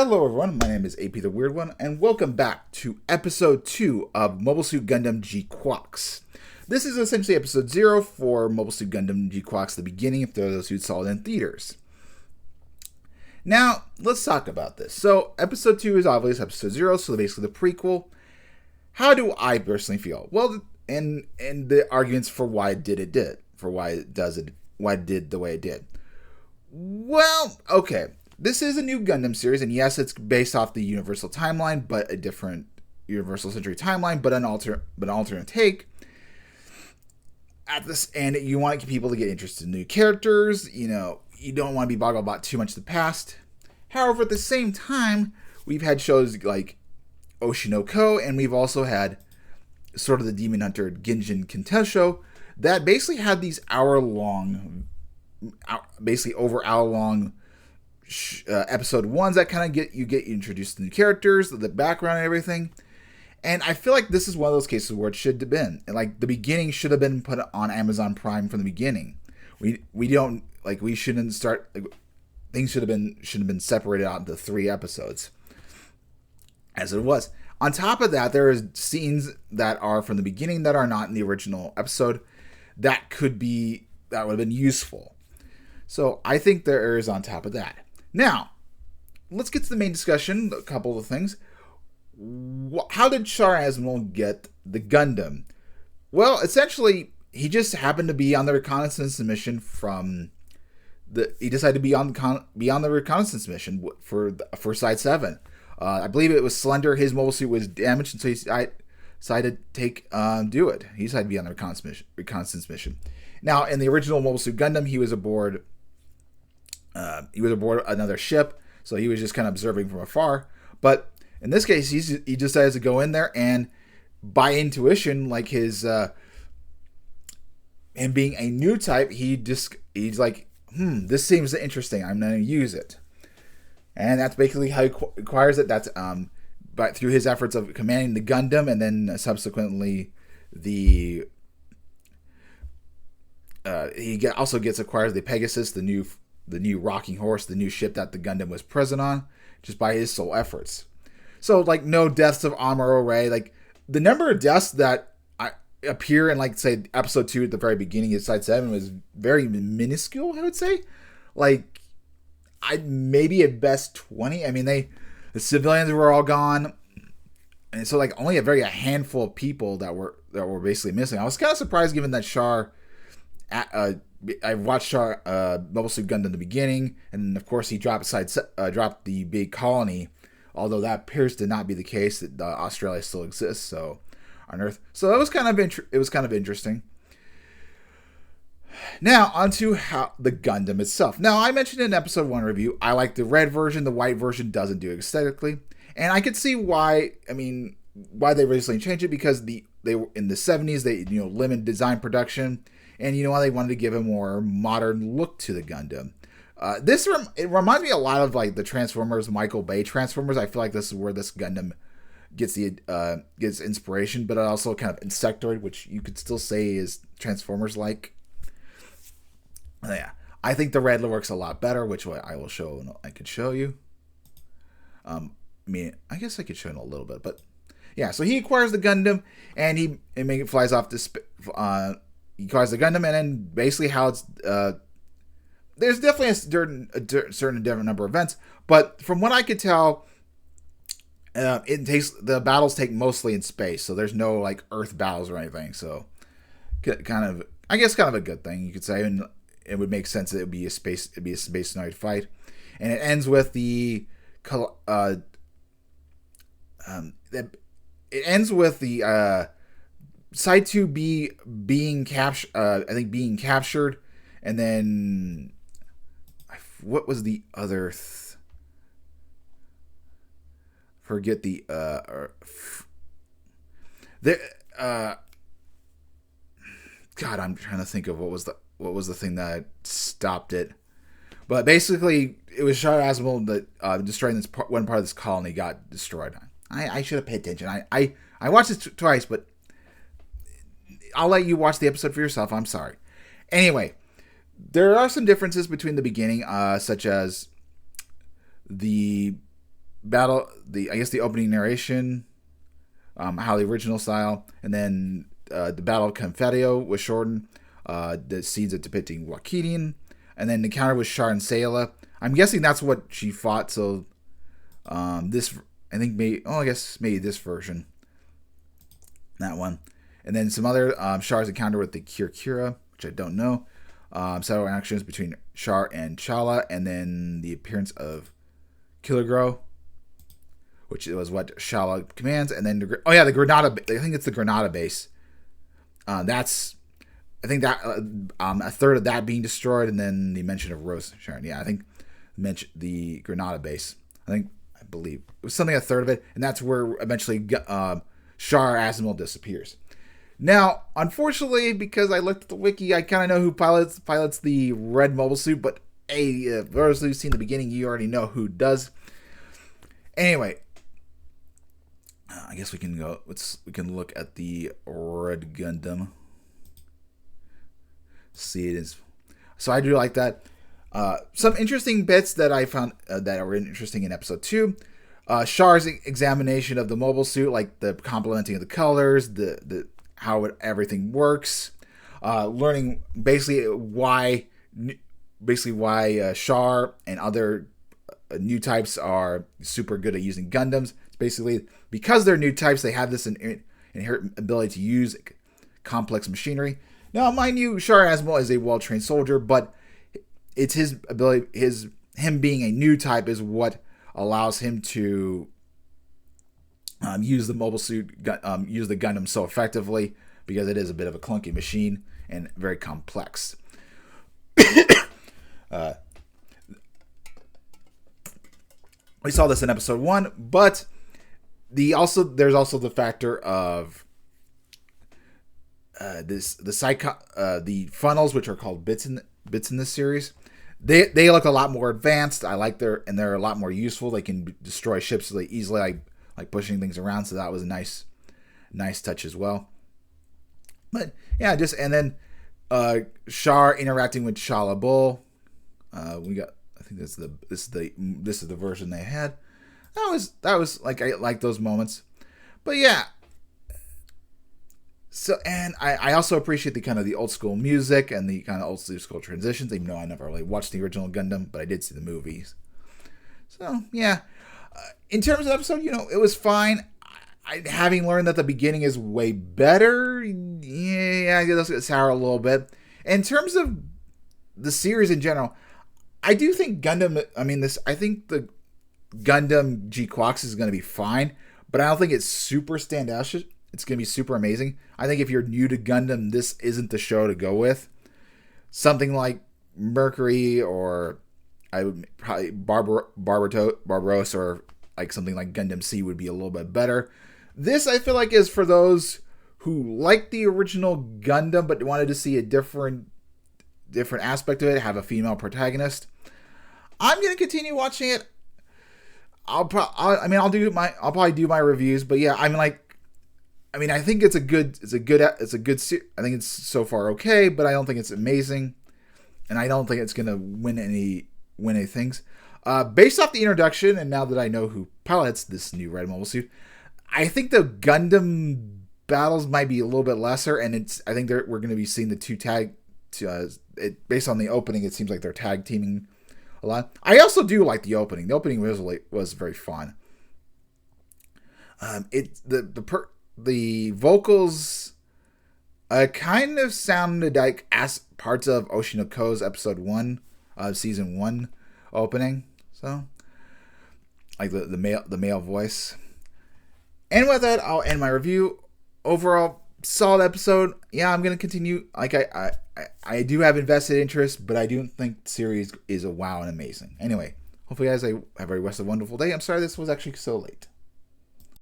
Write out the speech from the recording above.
Hello everyone, my name is AP the Weird One, and welcome back to episode 2 of Mobile Suit Gundam GQuuuuuX. This is essentially episode 0 for Mobile Suit Gundam GQuuuuuX, the beginning, if those who saw it in theaters. Now, let's talk about this. So, episode 2 is obviously episode 0, so basically the prequel. How do I personally feel? Well, and the arguments for why it did, for why it did the way it did. Well, okay. This is a new Gundam series, and yes, it's based off the Universal timeline, but a different Universal Century timeline, but an alternate take. At this, and you want people to get interested in new characters. You don't want to be boggled about too much of the past. However, at the same time, we've had shows like Oshinoko, and we've also had sort of the Demon Hunter Ginjin Contest show that basically had these hour-long episode ones that kind of get you introduced to new characters, the background and everything. And I feel like this is one of those cases where it should have been. And like the beginning should have been put on Amazon Prime from the beginning. We shouldn't start things should have been separated out into 3 episodes. As it was. On top of that, there are scenes that are from the beginning that are not in the original episode that would have been useful. So I think there is on top of that. Now, let's get to the main discussion, a couple of things. How did Char Aznavour get the Gundam? Well, essentially, he just happened to be on the reconnaissance mission he decided to be on the reconnaissance mission for Side 7. I believe it was Slender. His mobile suit was damaged, and so he decided to do it. He decided to be on the reconnaissance mission. Now, in the original Mobile Suit Gundam, he was aboard another ship, so he was just kind of observing from afar. But in this case, he decides to go in there, and by intuition, like his him being a new type, he's like, this seems interesting. I'm going to use it, and that's basically how he acquires it. That's but through his efforts of commanding the Gundam, and then subsequently he also acquires the Pegasus, the new rocking horse, the new ship that the Gundam was present on, just by his sole efforts. So, like, no deaths of Amuro Ray. Like, the number of deaths that appear in, like, say, episode 2 at the very beginning of Side 7 was very minuscule, I would say. Like, maybe at best 20. I mean, the civilians were all gone. And so, like, only a handful of people that were basically missing. I was kind of surprised given that Char... I watched Char Mobile Suit Gundam in the beginning, and of course he dropped the big colony, although that appears to not be the case. That Australia still exists, on Earth. So that was kind of interesting. Now onto how the Gundam itself. Now I mentioned in episode 1 review, I like the red version. The white version doesn't do it aesthetically, and I could see why. I mean, why they recently changed it, because they were in the 70s. They limited design production. And why they wanted to give a more modern look to the Gundam. It reminds me a lot of like the Transformers, Michael Bay Transformers. I feel like this is where this Gundam gets inspiration, but also kind of insectoid, which you could still say is Transformers-like. Yeah, I think the red works a lot better, which I will show. I could show you. I guess I could show in a little bit, but yeah. So he acquires the Gundam, and he flies off this. He acquires the Gundam, and then basically how it's... there's definitely a certain different number of events, but from what I could tell, the battles take mostly in space, so there's no like Earth battles or anything. So kind of a good thing, you could say, and it would make sense that it'd be a space night fight, and it ends with Side 2 being captured, and then what was the other? Forget the God, I'm trying to think of what was the thing that stopped it. But basically, it was Char Aznavour that destroying this one part of this colony got destroyed. I should have paid attention. I watched this twice, but I'll let you watch the episode for yourself. I'm sorry. Anyway, there are some differences between the beginning, such as the I guess the opening narration, how the original style, and then the Battle of Confettio was shortened. The scenes of depicting Wakitian, and then the encounter with Char and Sayla. I'm guessing that's what she fought. So this, I think, maybe this version, that one, and then some other Char's encounter with the Kira, which I don't know. Several actions between Char and Chala, and then the appearance of Killigrew, which was what Chala commands, and then the Granada. I think it's the Granada base. I think that a third of that being destroyed, and then the mention of Rose Sharon. Yeah, I think the Granada base. I believe it was something a third of it, and that's where eventually Char Asimil disappears. Now, unfortunately, because I looked at the wiki, I kind of know who pilots the red mobile suit, but hey, for those who've seen the beginning, you already know who does. Anyway, I guess we can go. We can look at the Red Gundam. See it is. So I do like that. Some interesting bits that I found that were interesting in episode 2. Char's examination of the mobile suit, like the complementing of the colors, the how everything works. Learning basically why Char and other new types are super good at using Gundams. It's basically because they're new types, they have this inherent ability to use complex machinery. Now, mind you, Char Asimil is a well-trained soldier, but it's his ability, him being a new type is what allows him to use the mobile suit, use the Gundam so effectively, because it is a bit of a clunky machine and very complex. We saw this in episode 1, but there's also the factor of the funnels, which are called bits in this series. They look a lot more advanced. I like they're a lot more useful. They can destroy ships really easily, like pushing things around. So that was a nice touch as well. But yeah, and then Char interacting with Chala Bull. We got. I think this is the version they had. That was like, I like those moments. But yeah. So, and I also appreciate the kind of the old school music and the kind of old school transitions, even though I never really watched the original Gundam, but I did see the movies. So, yeah. In terms of episode, it was fine. Having learned that the beginning is way better, yeah, I guess it's sour a little bit. In terms of the series in general, I do think I think the Gundam GQuuuuuX is going to be fine, but I don't think it's super standout. It's going to be super amazing. I think if you're new to Gundam, this isn't the show to go with. Something like Mercury, or I would probably Barbaros, or like something like Gundam C would be a little bit better. This, I feel like, is for those who like the original Gundam but wanted to see a different aspect of it, have a female protagonist. I'm going to continue watching it. I'll probably do my reviews, but yeah, I think it's a good series. I think it's so far okay, but I don't think it's amazing, and I don't think it's gonna win any things. Based off the introduction, and now that I know who pilots this new red mobile suit, I think the Gundam battles might be a little bit lesser, and I think we're going to be seeing the two tag. Based on the opening, it seems like they're tag teaming a lot. I also do like the opening. The opening was very fun. The vocals kind of sounded like parts of Oshinoko's episode 1 of season 1 opening. So, like the male voice. And with that, I'll end my review. Overall, solid episode. Yeah, I'm gonna continue. Like I do have invested interest, but I do think the series is a wow and amazing. Anyway, hopefully you guys have a rest of a wonderful day. I'm sorry this was actually so late.